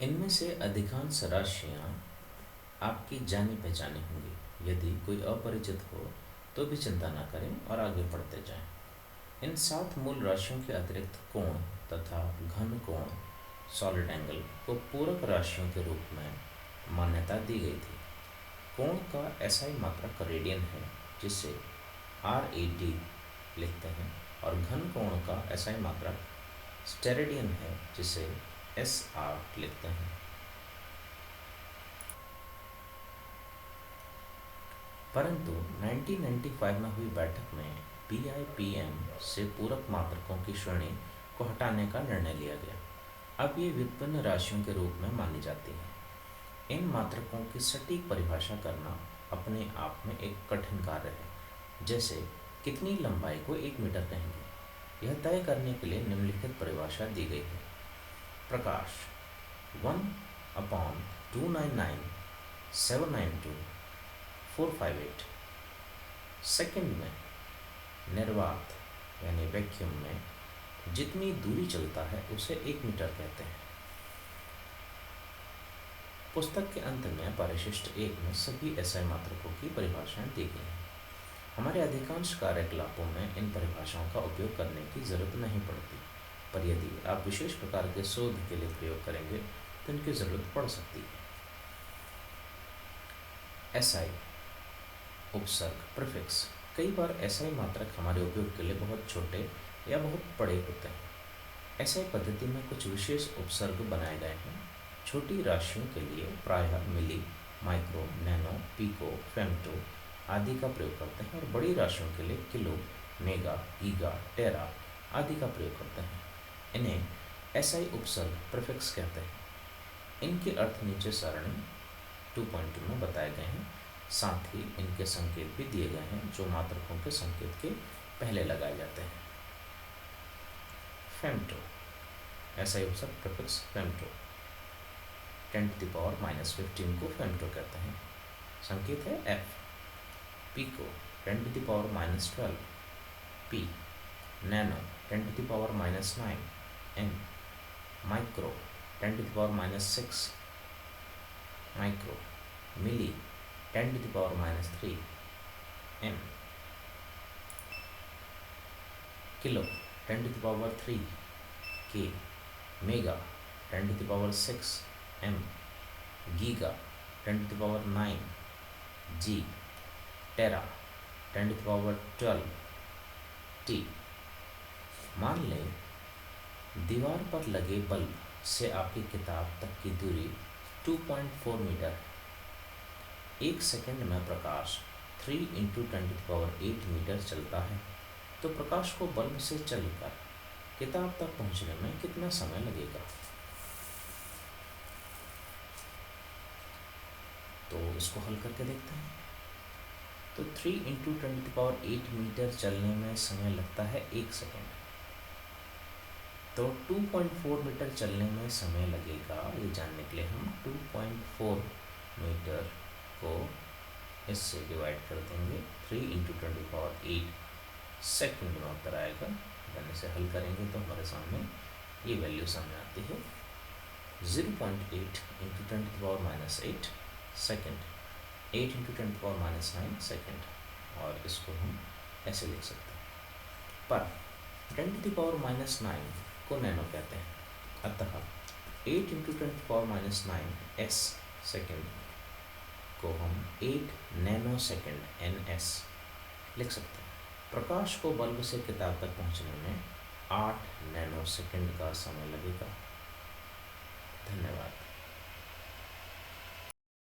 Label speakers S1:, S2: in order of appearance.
S1: इनमें से अधिकांश राशियाँ आपकी जानी पहचानी होंगी। यदि कोई अपरिचित हो तो भी चिंता न करें और आगे बढ़ते जाएं। इन 7 मूल राशियों के अतिरिक्त कोण तथा घन कोण सॉलिड एंगल को पूरक राशियों के रूप में मान्यता दी गई थी। कोण का एसआई मात्रक रेडियन है, जिसे RAD लिखते हैं, और घन कोण का एसआई मात्रक स्टेरेडियन है, जिसे SR लिखते हैं। परंतु 1995 में हुई बैठक में BIPM से पूरक मात्रकों की श्रेणी को हटाने का निर्णय लिया गया। अब ये विभिन्न राशियों के रूप में मानी जाती हैं। इन मात्रकों की सटीक परिभाषा करना अपने आप में एक कठिन कार्य है। जैसे कितनी लंबाई को 1 मीटर कहेंगे, यह तय करने के लिए निम्नलिखित परिभाषा दी गई है। प्रकाश 1/299,792,458 सेकंड में निर्वात यानी वैक्यूम में जितनी दूरी चलता है उसे 1 मीटर कहते हैं। पुस्तक के अंत में परिशिष्ट 1 में सभी एसआई मात्रकों की परिभाषाएं दी गई हैं। हमारे अधिकांश कार्यकलापों में इन परिभाषाओं का उपयोग करने की जरूरत नहीं पड़ती, पर यदि आप विशेष प्रकार के शोध के लिए प्रयोग करेंगे तो इनकी जरूरत पड़ सकती है। एसआई उपसर्ग प्रीफिक्स। कई बार एसआई मात्रक हमारे उपयोग के लिए बहुत छोटे या बहुत बड़े होते हैं। एसआई पद्धति में कुछ विशेष उपसर्ग बनाए गए हैं। छोटी राशियों के लिए प्रायः मिली, माइक्रो, नैनो, पिको, फेम्टो आदि का प्रयोग करते हैं, और बड़ी राशियों के लिए किलो, मेगा, गीगा, टेरा आदि का प्रयोग करते हैं। इन्हें एसआई उपसर्ग प्रीफिक्स कहते हैं। इनके अर्थ नीचे सारणी 2.2 में बताए गए हैं। साथ ही इनके संकेत भी दिए गए हैं, जो मात्रकों के संकेत के पहले लगाए जाते हैं। फेम्टो एसआई उपसर्ग प्रीफिक्स फेम्टो 10⁻⁻15 को फेम्टो कहते हैं। संकेत है F। Pico 10⁻⁻12 P। Nano 10⁻⁻9 N। Micro 10⁻⁻6 micro. Milli 10⁻³ M। Kilo 10⁻³ K। Mega 10⁻⁶ M। Giga 10⁻⁹ G। Tera 10⁻12 T। मान लें दीवार पर लगे बल्ब से आपकी किताब तक की दूरी 2.4 मीटर है। 1 सेकंड में प्रकाश 3 × 10⁸ मीटर चलता है, तो प्रकाश को बल्ब से चलकर किताब तक पहुंचने में कितना समय लगेगा? तो इसको हल करके देखते हैं। तो 3 × 10⁸ मीटर चलने में समय लगता है 1 सेकंड। तो 2.4 मीटर चलने में समय लगेगा, ये जानने के लिए हम 2.4 मीटर को इससे डिवाइड कर देंगे। 3 × 10⁸ सेकंड में उत्तर आएगा। जब इसे हल करेंगे तो हमारे सामने ये वैल्यू सामने आती है 0.8 × 10⁻⁸ सेकंड, 8 × 10⁻⁹ सेकंड, और इसको हम ऐसे लिख सकते हैं। पर 10⁻⁹ को नैनो कहते हैं, अतः 8 × 10⁻⁹ s सेकंड को हम 8 नैनो सेकंड NS लिख सकते हैं। प्रकाश को बल्ब से किताब तक पहुंचने में 8 नैनो सेकंड का समय लगेगा। धन्यवाद।